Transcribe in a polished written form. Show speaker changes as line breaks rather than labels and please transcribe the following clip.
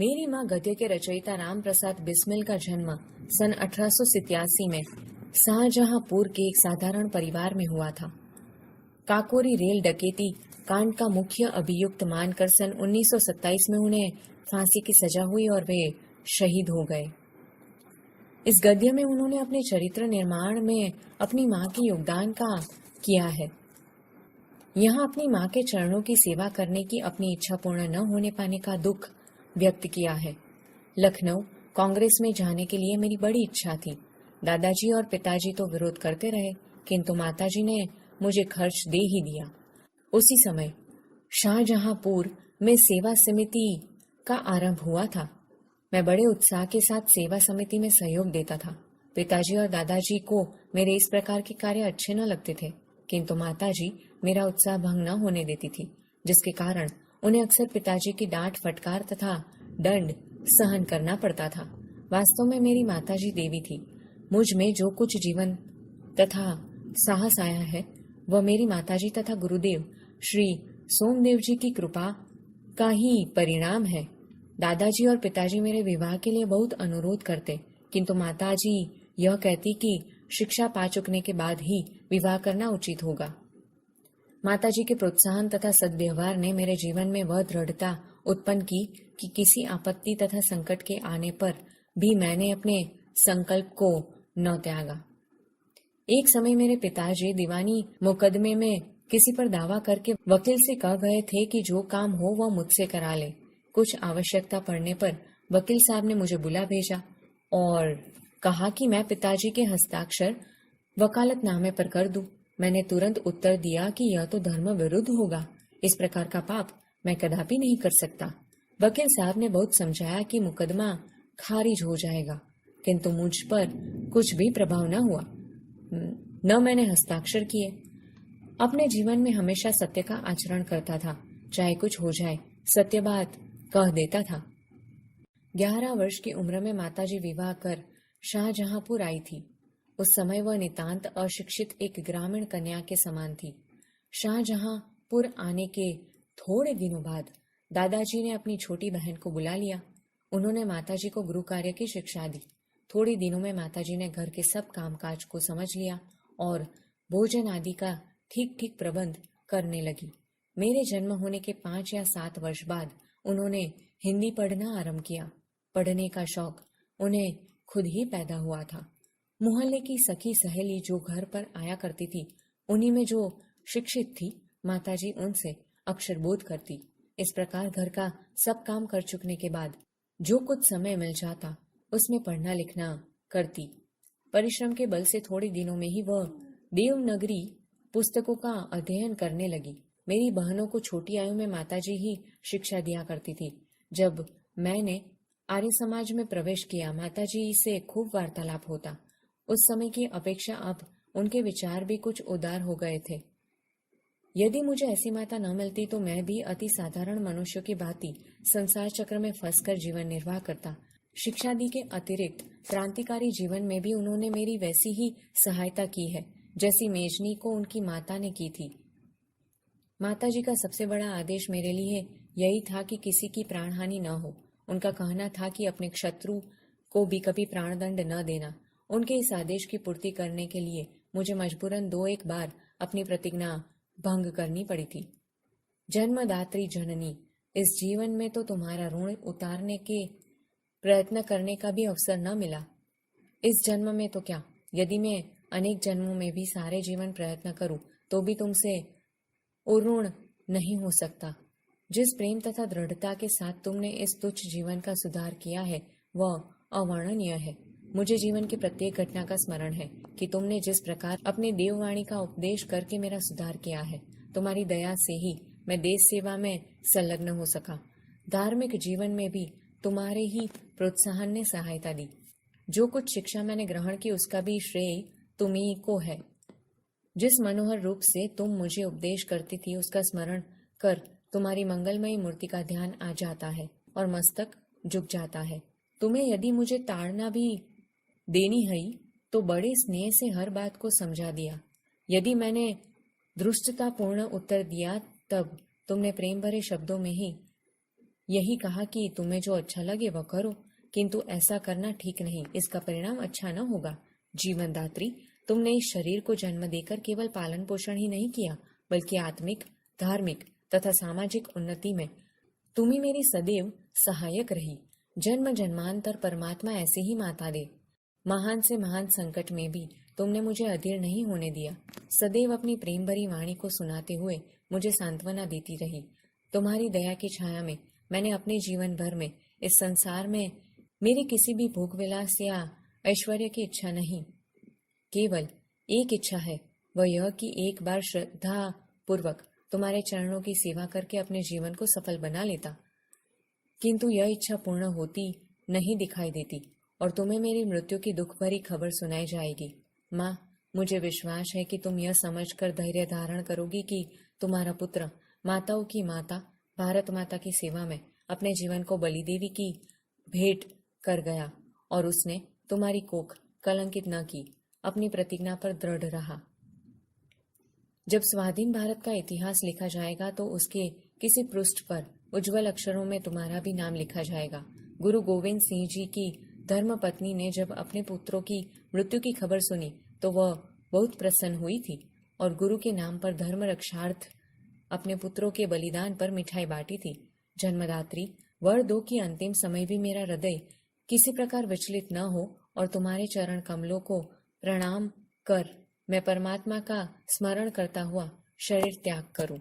मेरी माँ गद्य के रचयिता राम प्रसाद बिस्मिल का जन्म सन 1887 में शाहजहांपुर के एक साधारण परिवार में हुआ था। काकोरी रेल डकैती कांड का मुख्य अभियुक्त मानकर सन 1927 में उन्हें फांसी की सजा हुई और वे शहीद हो गए। इस गद्य में उन्होंने अपने चरित्र निर्माण में अपनी माँ के योगदान का किया है। यहाँ अपनी माँ के चरणों की सेवा करने की अपनी इच्छा पूर्ण न होने पाने का दुख व्यक्त किया है। लखनऊ कांग्रेस में जाने के लिए मेरी बड़ी इच्छा थी। दादाजी और पिताजी तो विरोध करते रहे, किंतु माताजी ने मुझे खर्च दे ही दिया। उसी समय शाहजहांपुर में सेवा समिति का आरंभ हुआ था। मैं बड़े उत्साह के साथ सेवा समिति में सहयोग देता था। पिताजी और दादाजी को मेरे इस प्रकार के कार्य अच्छे न लगते थे, किंतु माताजी मेरा उत्साह भंग न होने देती थी, जिसके कारण उन्हें अक्सर पिताजी की डांट फटकार तथा दंड सहन करना पड़ता था। वास्तव में मेरी माताजी देवी थी। मुझ में जो कुछ जीवन तथा साहस आया है वह मेरी माताजी तथा गुरुदेव श्री सोमदेव जी की कृपा का ही परिणाम है। दादाजी और पिताजी मेरे विवाह के लिए बहुत अनुरोध करते, किंतु माताजी यह कहती कि शिक्षा पा चुकने के बाद ही विवाह करना उचित होगा। माताजी के प्रोत्साहन तथा सद्व्यवहार ने मेरे जीवन में वह दृढ़ता उत्पन्न की कि किसी आपत्ति तथा संकट के आने पर भी मैंने अपने संकल्प को न त्यागा। एक समय मेरे पिताजी दीवानी मुकदमे में किसी पर दावा करके वकील से कह गए थे कि जो काम हो वह मुझसे करा ले। कुछ आवश्यकता पड़ने पर वकील साहब ने मुझे बुला भेजा और कहा कि मैं पिताजी के हस्ताक्षर वकालतनामे पर कर दूं। मैंने तुरंत उत्तर दिया कि यह तो धर्म विरुद्ध होगा। इस प्रकार का पाप मैं कदापि नहीं कर सकता। वकील साहब ने बहुत समझाया कि मुकदमा खारिज हो जाएगा, किंतु मुझ पर कुछ भी प्रभाव न हुआ। न मैंने हस्ताक्षर किए। अपने जीवन में हमेशा सत्य का आचरण करता था। चाहे कुछ हो जाए, सत्य बात कह देता था। 11 वर्ष की उम्र में माताजी विवाह कर शाहजहांपुर आई थी। उस समय वह नितांत अशिक्षित एक ग्रामीण कन्या के समान थी। शाहजहांपुर आने के थोड़े दिनों बाद दादाजी ने अपनी छोटी बहन को बुला लिया। उन्होंने माताजी को गृह कार्य की शिक्षा दी। थोड़े दिनों में माताजी ने घर के सब कामकाज को समझ लिया और भोजन आदि का ठीक ठीक प्रबंध करने लगी। मेरे जन्म होने के 5 या 7 वर्ष बाद उन्होंने हिंदी पढ़ना आरंभ किया। पढ़ने का शौक उन्हें खुद ही पैदा हुआ था। मोहल्ले की सखी सहेली जो घर पर आया करती थी, उन्हीं में जो शिक्षित थी, माताजी उनसे अक्षर बोध करती। इस प्रकार घर का सब काम कर चुकने के बाद जो कुछ समय मिल जाता उसमें पढ़ना लिखना करती। परिश्रम के बल से थोड़े दिनों में ही वह देवनागरी पुस्तकों का अध्ययन करने लगी। मेरी बहनों को छोटी आयु में माताजी ही शिक्षा दिया करती थी। जब मैंने आर्य समाज में प्रवेश किया, माताजी से खूब वार्तालाप होता। उस समय की अपेक्षा अब उनके विचार भी कुछ उदार हो गए थे। यदि मुझे ऐसी माता न मिलती तो मैं भी अति साधारण मनुष्यों की भांति संसार चक्र में फंसकर जीवन निर्वाह करता। शिक्षा दी के अतिरिक्त क्रांतिकारी जीवन में भी उन्होंने मेरी वैसी ही सहायता की है जैसी मेजनी को उनकी माता ने की थी। माताजी का सबसे बड़ा आदेश मेरे लिए यही था कि किसी की प्राणहानि न हो। उनका कहना था कि अपने शत्रु को भी कभी प्राणदंड न देना। उनके इस आदेश की पूर्ति करने के लिए मुझे मजबूरन 2-1 बार अपनी प्रतिज्ञा भंग करनी पड़ी थी। जन्मदात्री जननी, इस जीवन में तो तुम्हारा ऋण उतारने के प्रयत्न करने का भी अवसर न मिला। इस जन्म में तो क्या, यदि मैं अनेक जन्मों में भी सारे जीवन प्रयत्न करूं तो भी तुमसे उऋण नहीं हो सकता। जिस प्रेम तथा दृढ़ता के साथ तुमने इस तुच्छ जीवन का सुधार किया है वह अवर्णनीय है। मुझे जीवन की प्रत्येक घटना का स्मरण है कि तुमने जिस प्रकार अपने देववाणी का उपदेश करके मेरा सुधार किया है। तुम्हारी दया से ही मैं देश सेवा में संलग्न हो सका। धार्मिक जीवन में भी तुम्हारे ही प्रोत्साहन ने सहायता दी। जो कुछ शिक्षा मैंने ग्रहण की उसका भी श्रेय तुम्ही को है। जिस मनोहर रूप से तुम मुझे उपदेश करती थी उसका स्मरण कर तुम्हारी मंगलमयी मूर्ति का ध्यान आ जाता है और मस्तक झुक जाता है। तुम्हें यदि मुझे ताड़ना भी देनी है तो बड़े स्नेह से हर बात को समझा दिया। यदि मैंने धृष्टतापूर्ण उत्तर दिया तब तुमने प्रेम भरे शब्दों में ही यही कहा कि तुम्हें जो अच्छा लगे वह करो, किंतु ऐसा करना ठीक नहीं, इसका परिणाम अच्छा न होगा। जीवन दात्री, तुमने इस शरीर को जन्म देकर केवल पालन पोषण ही नहीं किया, बल्कि आत्मिक, धार्मिक तथा सामाजिक उन्नति में तुम ही मेरी सदैव सहायक रही। जन्म जन्मांतर परमात्मा ऐसे ही माता दे। महान से महान संकट में भी तुमने मुझे अधीर नहीं होने दिया। सदैव अपनी प्रेम भरी वाणी को सुनाते हुए मुझे सांत्वना देती रही। तुम्हारी दया की छाया में मैंने अपने जीवन भर में इस संसार में मेरे किसी भी भोग विलास या ऐश्वर्य की इच्छा नहीं, केवल एक इच्छा है, वह यह कि एक बार श्रद्धा पूर्वक तुम्हारे चरणों की सेवा करके अपने जीवन को सफल बना लेता। किंतु यह इच्छा पूर्ण होती नहीं दिखाई देती और तुम्हें मेरी मृत्यु की दुख भरी खबर सुनाई जाएगी। माँ, मुझे विश्वास है कि तुम यह समझकर धैर्य धारण करोगी कि तुम्हारा पुत्र माताओं की माता भारत माता की सेवा में अपने जीवन को बलि देवी की भेंट कर गया और उसने तुम्हारी कोख कलंकित न की, अपनी प्रतिज्ञा पर दृढ़ रहा। जब स्वाधीन भारत का इतिहास लिखा जाएगा तो उसके किसी पृष्ठ पर उज्जवल अक्षरों में तुम्हारा भी नाम लिखा जाएगा। गुरु गोविंद सिंह जी की धर्म पत्नी ने जब अपने पुत्रों की मृत्यु की खबर सुनी तो वह बहुत प्रसन्न हुई थी और गुरु के नाम पर धर्म रक्षार्थ अपने पुत्रों के बलिदान पर मिठाई बांटी थी। जन्मदात्री, वर दो कि अंतिम समय भी मेरा हृदय किसी प्रकार विचलित न हो और तुम्हारे चरण कमलों को प्रणाम कर मैं परमात्मा का स्मरण करता हुआ शरीर त्याग करूं।